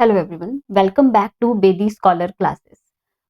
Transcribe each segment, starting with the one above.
Hello everyone, welcome back to Bedi scholar classes.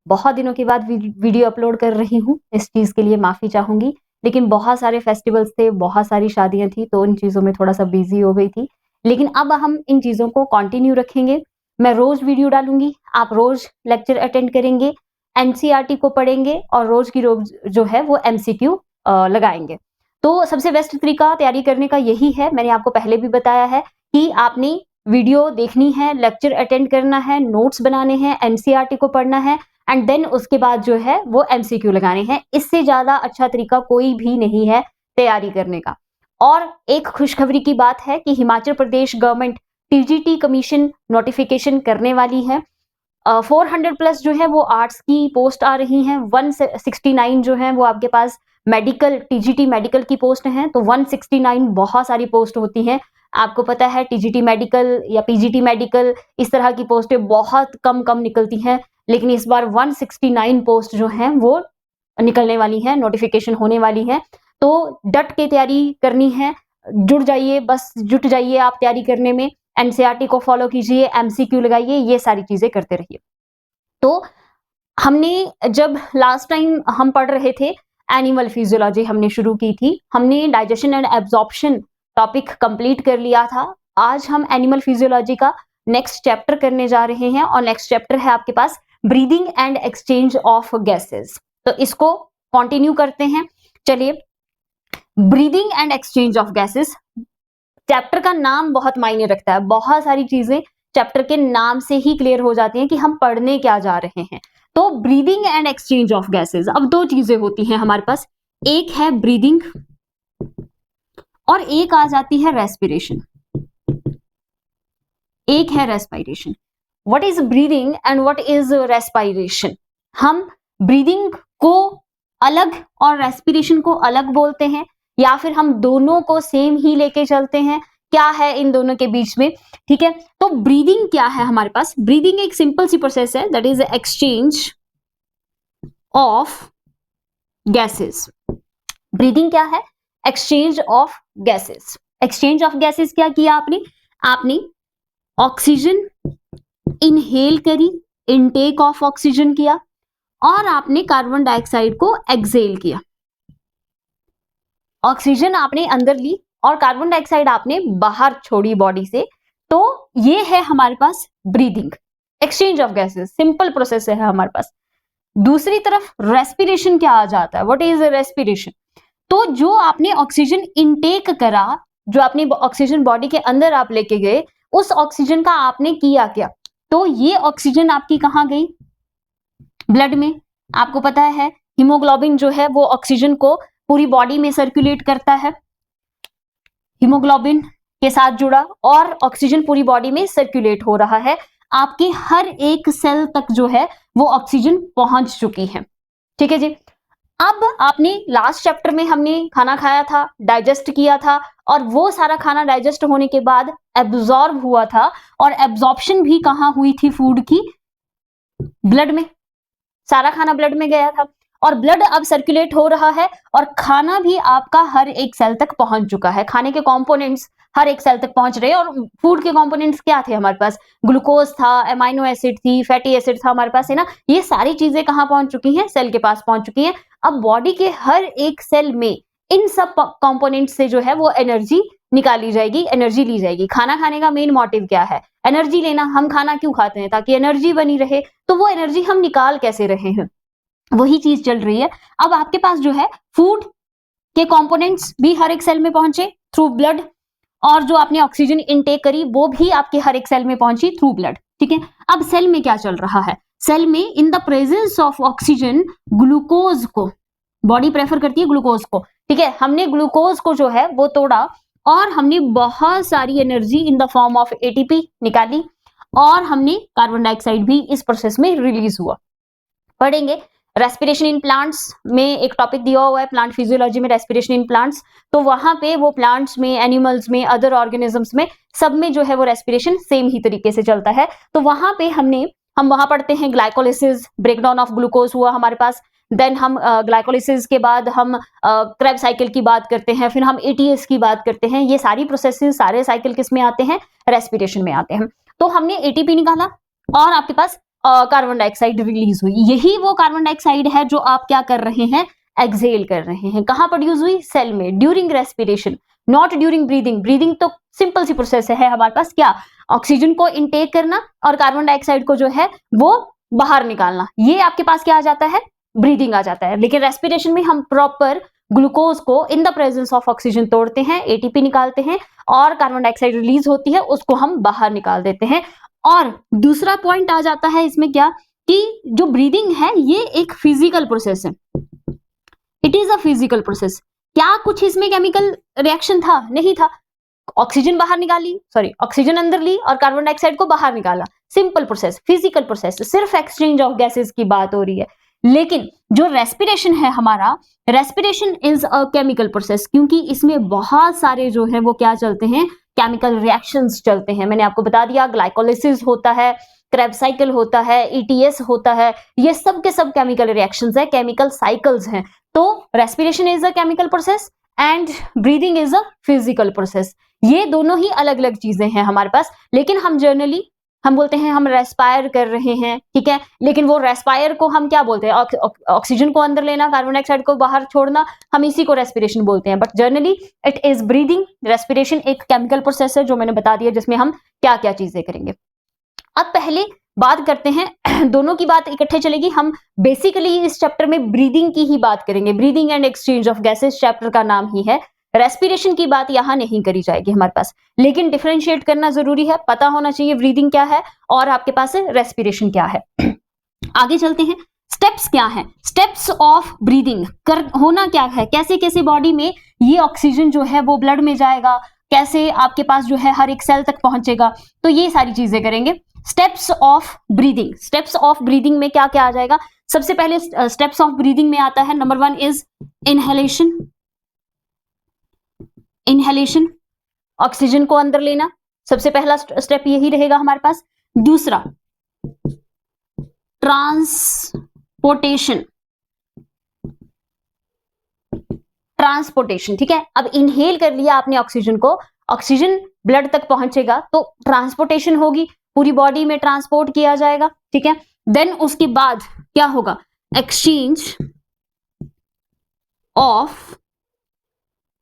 बहुत दिनों के बाद वीडियो अपलोड कर रही हूँ, इस चीज़ के लिए माफ़ी चाहूँगी। लेकिन बहुत सारे फेस्टिवल्स थे, बहुत सारी शादियाँ थी, तो इन चीज़ों में थोड़ा सा बिजी हो गई थी। लेकिन अब हम इन चीज़ों को कंटिन्यू रखेंगे। मैं रोज़ वीडियो डालूंगी, आप रोज़ लेक्चर अटेंड करेंगे, एनसीईआरटी को पढ़ेंगे और रोज़ की रोज़ जो है वो एमसीक्यू लगाएंगे। तो सबसे बेस्ट तरीका तैयारी करने का यही है, मैंने आपको पहले भी बताया है कि आपने वीडियो देखनी है, लेक्चर अटेंड करना है, नोट्स बनाने हैं, एनसीईआरटी को पढ़ना है एंड देन उसके बाद जो है वो एमसीक्यू लगाने हैं। इससे ज्यादा अच्छा तरीका कोई भी नहीं है तैयारी करने का। और एक खुशखबरी की बात है कि Himachal Pradesh government TGT commission notification करने वाली है। 400 प्लस जो है वो आर्ट्स की पोस्ट आ रही हैं, 169 जो है वो आपके पास मेडिकल टीजीटी मेडिकल की पोस्ट हैं। तो 169 बहुत सारी पोस्ट होती हैं, आपको पता है टीजीटी मेडिकल या पीजीटी मेडिकल इस तरह की पोस्टें बहुत कम कम निकलती हैं। लेकिन इस बार 169 पोस्ट जो हैं वो निकलने वाली हैं, नोटिफिकेशन होने वाली है। तो डट के तैयारी करनी है, जुड़ जाइए, बस जुट जाइए आप तैयारी करने में। एनसीईआरटी को फॉलो कीजिए, एमसीक्यू लगाइए, ये सारी चीजें करते रहिए। तो हमने जब लास्ट टाइम हम पढ़ रहे थे एनिमल फिजियोलॉजी हमने शुरू की थी, हमने digestion and absorption topic complete कर लिया था। आज हम एनिमल फिजियोलॉजी का नेक्स्ट चैप्टर करने जा रहे हैं और नेक्स्ट चैप्टर है आपके पास breathing and exchange of gases. तो इसको कंटिन्यू करते हैं। चलिए, breathing and exchange of gases, chapter का नाम बहुत मायने रखता है। बहुत सारी चीजें चैप्टर के नाम से ही क्लियर हो जाती हैं कि हम पढ़ने क्या जा रहे हैं। तो breathing and exchange of gases, अब दो चीजें होती हैं हमारे पास, एक है ब्रीदिंग और एक आ जाती है रेस्पिरेशन। एक है respiration. What is breathing and what is respiration? हम ब्रीदिंग को अलग और रेस्पिरेशन को अलग बोलते हैं, या फिर हम दोनों को सेम ही लेके चलते हैं? क्या है इन दोनों के बीच में? ठीक है, तो ब्रीदिंग क्या है हमारे पास? ब्रीदिंग एक सिंपल सी प्रोसेस है, that is exchange of gases. Breathing क्या है? Exchange of gases. Exchange of gases क्या किया आपने? आपने ऑक्सीजन इनहेल करी, इनटेक ऑफ ऑक्सीजन किया, और आपने कार्बन डाइऑक्साइड को एक्सहेल किया। ऑक्सीजन आपने अंदर ली और कार्बन डाइऑक्साइड आपने बाहर छोड़ी बॉडी से। तो ये है हमारे पास breathing, exchange of gases, simple process है हमारे पास। दूसरी तरफ रेस्पिरेशन क्या आ जाता है? What is respiration? तो जो आपने ऑक्सीजन इनटेक करा, जो आपने ऑक्सीजन बॉडी के अंदर आप लेके गए, उस ऑक्सीजन का आपने किया क्या? तो ये ऑक्सीजन आपकी कहां गई? ब्लड में। आपको पता है हीमोग्लोबिन जो है वो ऑक्सीजन को पूरी बॉडी में सर्कुलेट करता है, हीमोग्लोबिन के साथ जुड़ा और ऑक्सीजन पूरी बॉडी में सर्कुलेट हो रहा है। आपके हर एक सेल तक जो है वो ऑक्सीजन पहुंच चुकी है। ठीक है जी। अब आपने लास्ट चैप्टर में हमने खाना खाया था, डाइजेस्ट किया था, और वो सारा खाना डाइजेस्ट होने के बाद एब्जॉर्ब हुआ था, और एब्जॉर्प्शन भी कहां हुई थी फूड की? ब्लड में। सारा खाना ब्लड में गया था और ब्लड अब सर्कुलेट हो रहा है और खाना भी आपका हर एक सेल तक पहुंच चुका है। खाने के कंपोनेंट्स हर एक सेल तक पहुंच रहे हैं। और फूड के कंपोनेंट्स क्या थे हमारे पास? ग्लूकोज था, अमाइनो एसिड थी, फैटी एसिड था हमारे पास, है ना। ये सारी चीजें कहां पहुंच चुकी हैं? सेल के पास पहुंच चुकी हैं। अब बॉडी के हर एक सेल में इन सब कंपोनेंट्स से जो है वो एनर्जी निकाली जाएगी, एनर्जी ली जाएगी। खाना खाने का मेन मोटिव क्या है? एनर्जी लेना। हम खाना क्यों खाते हैं? ताकि एनर्जी बनी रहे। तो वो एनर्जी हम निकाल कैसे रहे हैं? वही चीज चल रही है। अब आपके पास जो है फूड के कंपोनेंट्स भी हर एक सेल में पहुंचे थ्रू ब्लड, और जो आपने ऑक्सीजन इनटेक करी वो भी आपके हर एक सेल में पहुंची थ्रू ब्लड। ठीक है, अब सेल में क्या चल रहा है? सेल में in the presence of oxygen, glucose को बॉडी प्रेफर करती है, ग्लूकोज को। ठीक है, हमने ग्लूकोज को जो है वो तोड़ा और हमने बहुत सारी energy in the form of ATP निकाली, और हमने कार्बन डाइऑक्साइड भी इस प्रोसेस में रिलीज हुआ। पढ़ेंगे रेस्पिरेशन इन प्लांट्स में, एक टॉपिक दिया हुआ है प्लांट फिजियोलॉजी में, रेस्पिरेशन इन प्लांट्स। तो वहां पे वो प्लांट्स में, एनिमल्स में, अदर ऑर्गेनिजम्स में, सब में जो है वो रेस्पिरेशन सेम ही तरीके से चलता है। तो वहां पे हम वहां पढ़ते हैं ग्लाइकोलिसिस, ब्रेकडाउन ऑफ ग्लूकोज हुआ हमारे पास। देन हम ग्लाइकोलिसिस के बाद हम क्रेब साइकिल की बात करते हैं, फिर हम एटीएस की बात करते हैं। ये सारी प्रोसेसेस, सारे साइकिल किस में आते हैं? रेस्पिरेशन में आते हैं। तो हमने एटीपी निकाला और आपके पास कार्बन डाइऑक्साइड रिलीज हुई। यही वो कार्बन डाइऑक्साइड है जो आप क्या कर रहे हैं, एक्सहेल कर रहे हैं। कहां प्रोड्यूस हुई, सेल में, during respiration, not during breathing. Breathing तो सिंपल सी प्रोसेस है हमारे पास, क्या, ऑक्सीजन को इनटेक करना और कार्बन डाइऑक्साइड को जो है वो बाहर निकालना, ये आपके पास क्या आ जाता है, ब्रीदिंग आ जाता है। लेकिन रेस्पिरेशन में हम प्रॉपर ग्लूकोज को in the presence of oxygen तोड़ते हैं, एटीपी निकालते हैं और कार्बन डाइऑक्साइड रिलीज होती है, उसको हम बाहर निकाल देते हैं। और दूसरा पॉइंट आ जाता है इसमें क्या, कि जो ब्रीदिंग है ये एक फिजिकल प्रोसेस है, it is a physical process. क्या कुछ इसमें केमिकल रिएक्शन था, नहीं था। ऑक्सीजन बाहर निकाली, सॉरी ऑक्सीजन अंदर ली और कार्बन डाइऑक्साइड को बाहर निकाला, सिंपल प्रोसेस, फिजिकल प्रोसेस, सिर्फ एक्सचेंज ऑफ गैसेस की बात हो रही है। लेकिन जो रेस्पिरेशन है हमारा, respiration is a chemical process, क्योंकि इसमें बहुत सारे जो है वो क्या चलते हैं, केमिकल रिएक्शंस चलते हैं। मैंने आपको बता दिया, ग्लाइकोलिसिस होता है, क्रेब्स साइकिल होता है, ईटीएस होता है, ये सब के सब केमिकल रिएक्शंस है, केमिकल साइकिल्स हैं। तो respiration is a chemical process and breathing is a physical process. ये दोनों ही अलग अलग चीजें हैं हमारे पास, लेकिन हम जनरली हम बोलते हैं हम रेस्पायर कर रहे हैं, ठीक है, लेकिन वो रेस्पायर को हम क्या बोलते हैं, ऑक्सीजन को अंदर लेना, कार्बन डाइऑक्साइड को बाहर छोड़ना, हम इसी को रेस्पिरेशन बोलते हैं। But generally it is breathing. Respiration एक केमिकल प्रोसेस है जो मैंने बता दिया, जिसमें हम क्या क्या चीजें करेंगे। अब पहले बात करते हैं, दोनों की बात इकट्ठे चलेगी, हम बेसिकली इस चैप्टर में ब्रीदिंग की ही बात करेंगे। Breathing and exchange of gases chapter का नाम ही है। रेस्पिरेशन की बात यहां नहीं करी जाएगी हमारे पास, लेकिन डिफरेंशिएट करना जरूरी है, पता होना चाहिए ब्रीदिंग क्या है और आपके पास रेस्पिरेशन क्या है। आगे चलते हैं, स्टेप्स क्या है, स्टेप्स ऑफ ब्रीदिंग कर होना क्या है, कैसे कैसे बॉडी में ये ऑक्सीजन जो है वो ब्लड में जाएगा, कैसे आपके पास जो है हर एक सेल तक पहुंचेगा, तो ये सारी चीजें करेंगे। Steps of breathing, steps of breathing में क्या क्या आ जाएगा, सबसे पहले स्टेप्स ऑफ ब्रीदिंग में आता है, number 1 is inhalation. Inhalation, oxygen को अंदर लेना, सबसे पहला स्टेप यही रहेगा हमारे पास। दूसरा ट्रांसपोर्टेशन, ट्रांसपोर्टेशन, ठीक है। अब इनहेल कर लिया आपने ऑक्सीजन को, ऑक्सीजन ब्लड तक पहुंचेगा तो ट्रांसपोर्टेशन होगी, पूरी बॉडी में ट्रांसपोर्ट किया जाएगा, ठीक है। देन उसके बाद क्या होगा, exchange of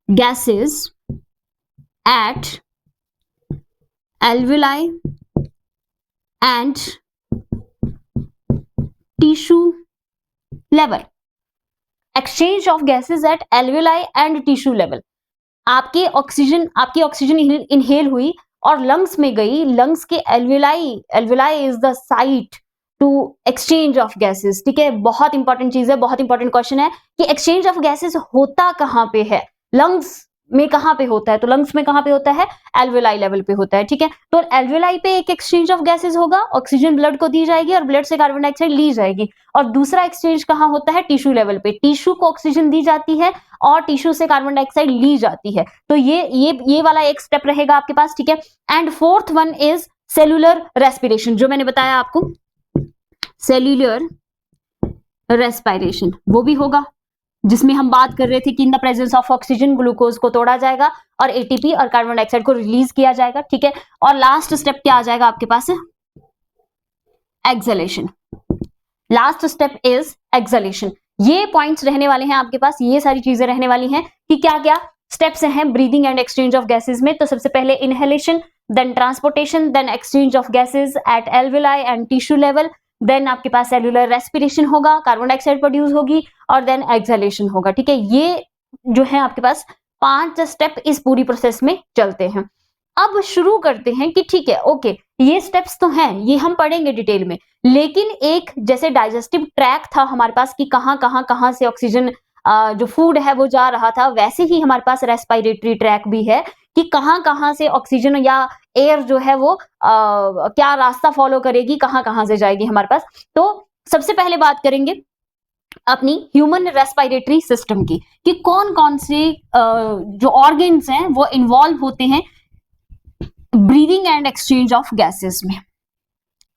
gases eight alveoli and tissue level, exchange of gases at alveoli and tissue level। आपकी ऑक्सीजन इनहेल हुई और लंग्स में गई, लंग्स के alveoli is the site to exchange of gases, ठीक है। बहुत इंपॉर्टेंट चीज है, बहुत इंपॉर्टेंट क्वेश्चन है कि एक्सचेंज ऑफ गैसेस होता कहां पे है, लंग्स में कहां पे होता है, तो लंग्स में कहां पे होता है, एल्वेलाई लेवल पे होता है, ठीक है। तो एल्वेलाई पे एक एक्सचेंज ऑफ गैसेस होगा, ऑक्सीजन ब्लड को दी जाएगी और ब्लड से कार्बन डाइऑक्साइड ली जाएगी। और दूसरा एक्सचेंज कहां होता है, टिश्यू लेवल पे, टिश्यू को ऑक्सीजन दी जाती है और टिश्यू से कार्बन डाइऑक्साइड ली जाती है। तो ये वाला एक स्टेप रहेगा आपके पास, ठीक है। And fourth one is cellular respiration, जो मैंने बताया आपको, सेल्यूलर रेस्पिरेशन वो भी होगा, जिसमें हम बात कर रहे थे कि in the presence of oxygen glucose को तोड़ा जाएगा और एटीपी और कार्बन डाइऑक्साइड को रिलीज किया जाएगा, ठीक है। और लास्ट स्टेप क्या आ जाएगा आपके पास, exhalation. Last step is exhalation. ये पॉइंट्स रहने वाले हैं आपके पास, ये सारी चीजें रहने वाली हैं कि क्या क्या स्टेप्स हैं breathing and exchange of gases में। तो सबसे पहले inhalation, then transportation, then exchange of gases at alveoli and tissue level, then आपके पास सेलुलर रेस्पिरेशन होगा, कार्बन डाइऑक्साइड प्रोड्यूस होगी और देन एक्सहेलेशन होगा, ठीक है। ये जो है आपके पास 5 स्टेप इस पूरी प्रोसेस में चलते हैं। अब शुरू करते हैं कि ठीक है, ओके, ये स्टेप्स तो हैं, ये हम पढ़ेंगे डिटेल में, लेकिन एक जैसे डाइजेस्टिव ट्रैक था हमारे पास कि कहां से ऑक्सीजन जो फूड है वो जा रहा था, वैसे ही हमारे पास रेस्पिरेटरी ट्रैक भी है कि कहां से ऑक्सीजन या एयर जो है वो क्या रास्ता फॉलो करेगी, कहां से जाएगी हमारे पास। तो सबसे पहले बात करेंगे अपनी ह्यूमन रेस्पिरेटरी सिस्टम की, कि कौन कौन से जो ऑर्गन्स हैं वो इन्वॉल्व होते हैं breathing and exchange of gases में।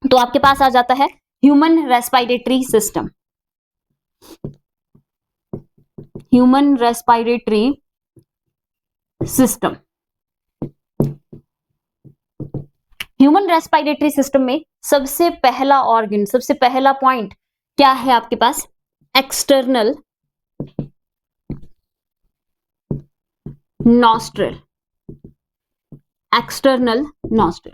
तो आपके पास आ जाता है human respiratory system, human respiratory system. Human respiratory system में सबसे पहला ऑर्गन, सबसे पहला पॉइंट क्या है आपके पास? External nostril. एक्सटर्नल नॉस्ट्रल,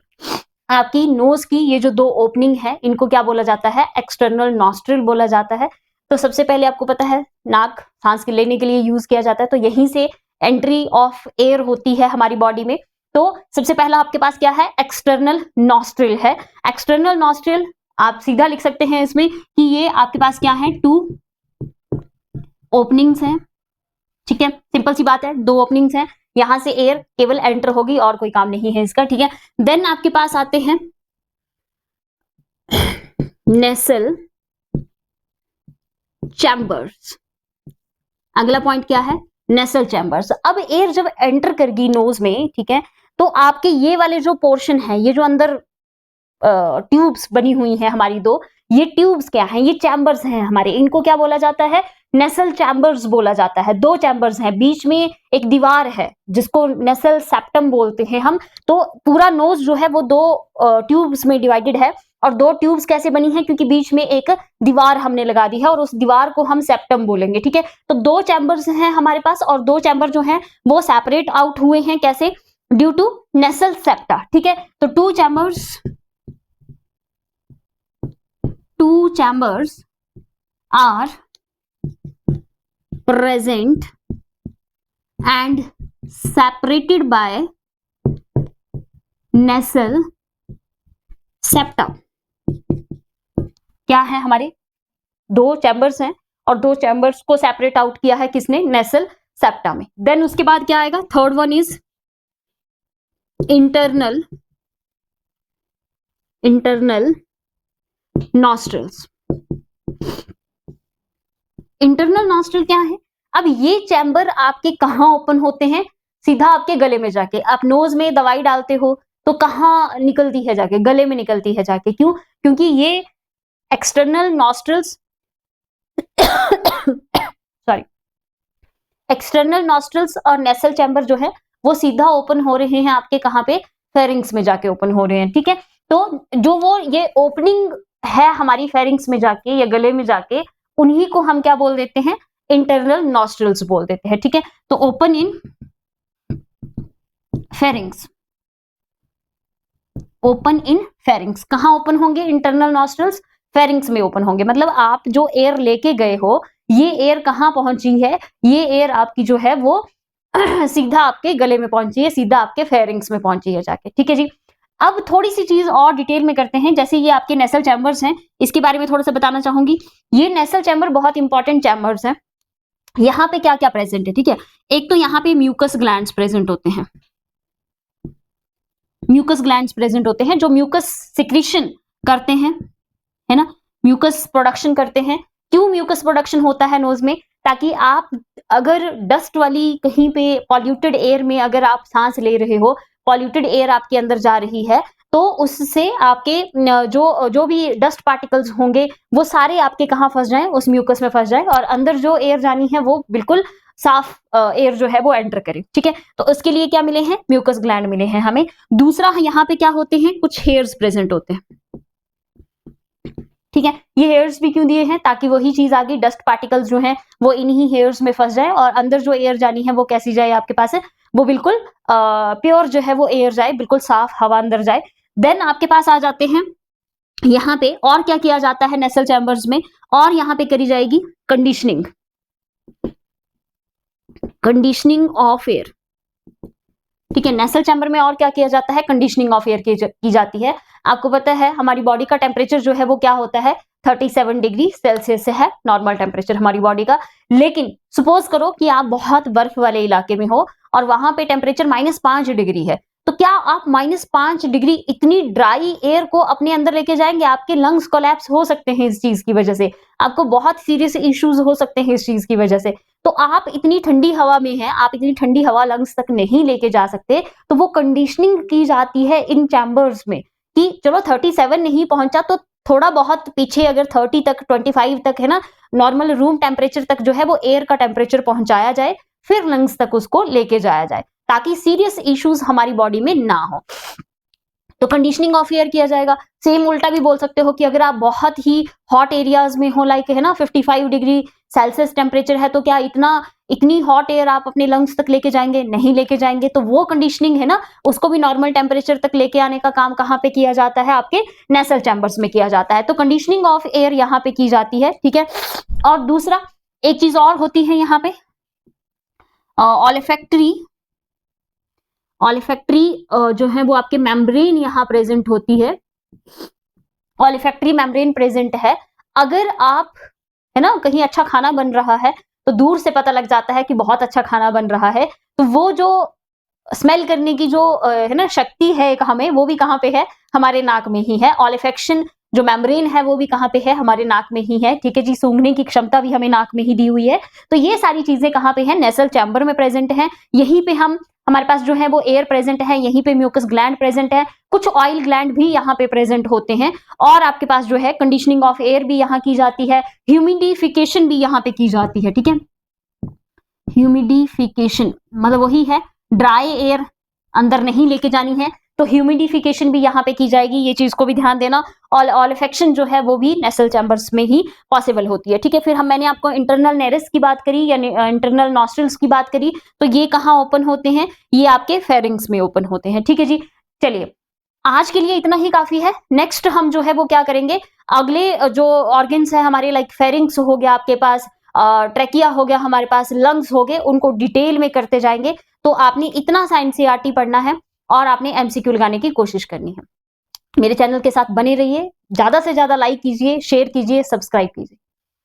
आपकी नोज की ये जो दो ओपनिंग है इनको क्या बोला जाता है? एक्सटर्नल नॉस्ट्रल बोला जाता है। तो सबसे पहले आपको पता है नाक सांस के लेने के लिए यूज किया जाता है, तो यहीं से एंट्री ऑफ एयर होती है हमारी बॉडी में। तो सबसे पहला आपके पास क्या है? एक्सटर्नल नॉस्ट्रल है। एक्सटर्नल नॉस्ट्रल आप सीधा लिख सकते हैं इसमें कि ये आपके पास क्या है? 2 ओपनिंग्स हैं। ठीक है, सिंपल सी बात है, 2 ओपनिंग्स हैं, यहां से एयर केवल एंटर होगी और कोई काम नहीं है इसका। ठीक है, देन आपके पास आते हैं नेसल चैम्बर्स। अगला पॉइंट क्या है? नेसल चैम्बर्स। अब एयर जब एंटर करेगी नोज में, ठीक है, तो आपके ये वाले जो पोर्शन है, ये जो अंदर ट्यूब्स बनी हुई हैं हमारी 2, ये ट्यूब्स क्या हैं? ये चैम्बर्स हैं हमारे, इनको क्या बोला जाता है? नेसल चैम्बर्स बोला जाता है। 2 चैम्बर्स हैं, बीच में एक दीवार है जिसको नेसल सेप्टम बोलते हैं हम। तो पूरा नोज जो है वो 2 ट्यूब्स में डिवाइडेड है, और 2 ट्यूब्स कैसे बनी है? क्योंकि बीच में एक दीवार हमने लगा दी है और उस दीवार को हम सेप्टम बोलेंगे। ठीक है, तो 2 चैम्बर्स हैं हमारे पास, और 2 चैम्बर जो हैं वो सेपरेट आउट हुए हैं कैसे? Due to nasal septa. ठीक है, तो 2 chambers are present and separated by nasal septa। क्या है? हमारे 2 चैम्बर्स हैं और 2 चैम्बर्स को सेपरेट आउट किया है किसने? नेसल सेप्टा में। देन उसके बाद क्या आएगा? Third one is internal nostrils. Internal nostril क्या है? अब ये चैम्बर आपके कहां ओपन होते हैं? सीधा आपके गले में जाके। आप नोज में दवाई डालते हो तो कहां निकलती है? जाके गले में निकलती है जाके। क्यों? क्योंकि ये external nostrils sorry, external nostrils और नेसल चैम्बर जो है वो सीधा ओपन हो रहे हैं आपके कहां पे? फेरिंग्स में जाके ओपन हो रहे हैं। ठीक है, तो जो वो ये ओपनिंग है हमारी फेरिंग्स में जाके या गले में जाके, उन्हीं को हम क्या बोल देते हैं? इंटरनल नॉस्ट्रल्स बोल देते हैं। ठीक है, तो open in pharynx. Open in pharynx, कहां ओपन होंगे इंटरनल नॉस्ट्रल्स? फेरिंग्स में ओपन होंगे। मतलब आप जो एयर लेके गए हो, ये एयर कहां पहुंची है? ये एयर आपकी जो है वो सीधा आपके गले में पहुंची है, सीधा आपके फेरिंग्स में पहुंची है जाके। ठीक है जी, अब थोड़ी सी चीज और डिटेल में करते हैं। जैसे ये आपके नेसल चैम्बर्स हैं, इसके बारे में थोड़ा सा बताना चाहूंगी। ये नेसल चैम्बर बहुत इंपॉर्टेंट चैम्बर्स हैं। यहाँ पे क्या क्या प्रेजेंट है? ठीक है, एक तो यहाँ पे म्यूकस ग्लैंड्स प्रेजेंट होते हैं। म्यूकस ग्लैंड्स प्रेजेंट होते हैं जो म्यूकस सिक्रीशन करते हैं, है ना, म्यूकस प्रोडक्शन करते हैं। क्यों म्यूकस प्रोडक्शन होता है नोज में? ताकि आप अगर डस्ट वाली कहीं पे पॉल्यूटेड एयर में अगर आप सांस ले रहे हो, पॉल्यूटेड एयर आपके अंदर जा रही है, तो उससे आपके जो भी डस्ट पार्टिकल्स होंगे वो सारे आपके कहाँ फंस जाएं? उस म्यूकस में फंस जाए, और अंदर जो एयर जानी है वो बिल्कुल साफ एयर जो है वो एंटर करे। ठीक है, तो उसके लिए क्या मिले हैं? म्यूकस ग्लैंड मिले हैं हमें। दूसरा यहाँ पे क्या होते हैं? कुछ हेयर्स प्रेजेंट होते हैं। ठीक है, ये हेयर्स भी क्यों दिए हैं? ताकि वही चीज आगे डस्ट पार्टिकल्स जो हैं वो इन्हीं हेयर्स में फंस जाए, और अंदर जो एयर जानी है वो कैसी जाए आपके पास है? वो बिल्कुल प्योर जो है वो एयर जाए, बिल्कुल साफ हवा अंदर जाए। देन आपके पास आ जाते हैं यहाँ पे, और क्या किया जाता है नेसल चैम्बर्स में? और यहाँ पे करी जाएगी कंडीशनिंग ऑफ एयर। ठीक है, नेसल चैम्बर में और क्या किया जाता है? कंडीशनिंग ऑफ एयर की जाती है। आपको पता है हमारी बॉडी का टेम्परेचर जो है वो क्या होता है? 37 डिग्री सेल्सियस से है नॉर्मल टेम्परेचर हमारी बॉडी का। लेकिन सपोज करो कि आप बहुत बर्फ वाले इलाके में हो और वहां पे टेम्परेचर -5 डिग्री है, तो क्या आप -5 डिग्री इतनी ड्राई एयर को अपने अंदर लेके जाएंगे? आपके लंग्स कोलैप्स हो सकते हैं इस चीज की वजह से, आपको बहुत सीरियस इश्यूज हो सकते हैं इस चीज की वजह से। तो आप इतनी ठंडी हवा में हैं, आप इतनी ठंडी हवा लंग्स तक नहीं लेके जा सकते, तो वो कंडीशनिंग की जाती है इन चैम्बर्स में कि चलो 37 नहीं पहुंचा तो थोड़ा बहुत पीछे अगर 30 तक 25 तक है ना, नॉर्मल रूम टेम्परेचर तक जो है वो एयर का टेम्परेचर पहुंचाया जाए, फिर लंग्स तक उसको लेके जाया जाए, ताकि सीरियस इश्यूज हमारी बॉडी में ना हो। तो कंडीशनिंग ऑफ एयर किया जाएगा। सेम उल्टा भी बोल सकते हो कि अगर आप बहुत ही हॉट एरियाज में हो, लाइक है ना 55 डिग्री सेल्सियस टेम्परेचर है, तो क्या इतनी हॉट एयर आप अपने लंग्स तक लेके जाएंगे? नहीं लेके जाएंगे। तो वो कंडीशनिंग है ना, उसको भी नॉर्मल टेम्परेचर तक लेके आने का काम कहाँ पे किया जाता है? आपके नेसल चैम्बर्स में किया जाता है। तो कंडीशनिंग ऑफ एयर यहाँ पे की जाती है, ठीक है। और दूसरा एक चीज और होती है यहाँ पे, ऑलिफैक्टरी जो है वो आपके मेम्ब्रेन यहाँ प्रेजेंट होती है। ऑलिफैक्टरी मेम्ब्रेन प्रेजेंट है। अगर आप है ना कहीं अच्छा खाना बन रहा है तो दूर से पता लग जाता है कि बहुत अच्छा खाना बन रहा है, तो वो जो स्मेल करने की जो है ना शक्ति है एक हमें, वो भी कहाँ पे है? हमारे नाक में ही है। ऑलिफैक्शन जो मेम्ब्रेन है वो भी कहाँ पे है? हमारे नाक में ही है, ठीक है जी। सूंघने की क्षमता भी हमें नाक में ही दी हुई है। तो ये सारी चीजें कहाँ पे है? नेसल चैम्बर में प्रेजेंट है। यहीं पे हमारे पास जो है वो एयर प्रेजेंट है, यहीं पे म्यूकस ग्लैंड प्रेजेंट है, कुछ ऑयल ग्लैंड भी यहाँ पे प्रेजेंट होते हैं। और आपके पास जो है कंडीशनिंग ऑफ एयर भी यहाँ की जाती है, ह्यूमिडिफिकेशन भी यहाँ पे की जाती है, ठीक है। ह्यूमिडिफिकेशन मतलब वही है, ड्राई एयर अंदर नहीं लेके जानी है, तो ह्यूमिडिफिकेशन भी यहाँ पे की जाएगी। ये चीज को भी ध्यान देना। और ऑलिफैक्शन जो है वो भी नेसल चैम्बर्स में ही पॉसिबल होती है, ठीक है। फिर मैंने आपको इंटरनल नेरिस की बात करी या इंटरनल नॉस्ट्रल्स की बात करी, तो ये कहाँ ओपन होते हैं? ये आपके फेरिंग्स में ओपन होते हैं, ठीक है जी। चलिए आज के लिए इतना ही काफी है। नेक्स्ट हम जो है वो क्या करेंगे, अगले जो ऑर्गन्स है हमारे, लाइक फेरिंग्स हो गया आपके पास, ट्रेकिया हो गया हमारे पास, लंग्स हो गए, उनको डिटेल में करते जाएंगे। तो आपने इतना सा एनसीईआरटी पढ़ना है और आपने एमसीक्यू लगाने की कोशिश करनी है। मेरे चैनल के साथ बने रहिए, ज्यादा से ज्यादा लाइक कीजिए, शेयर कीजिए, सब्सक्राइब कीजिए।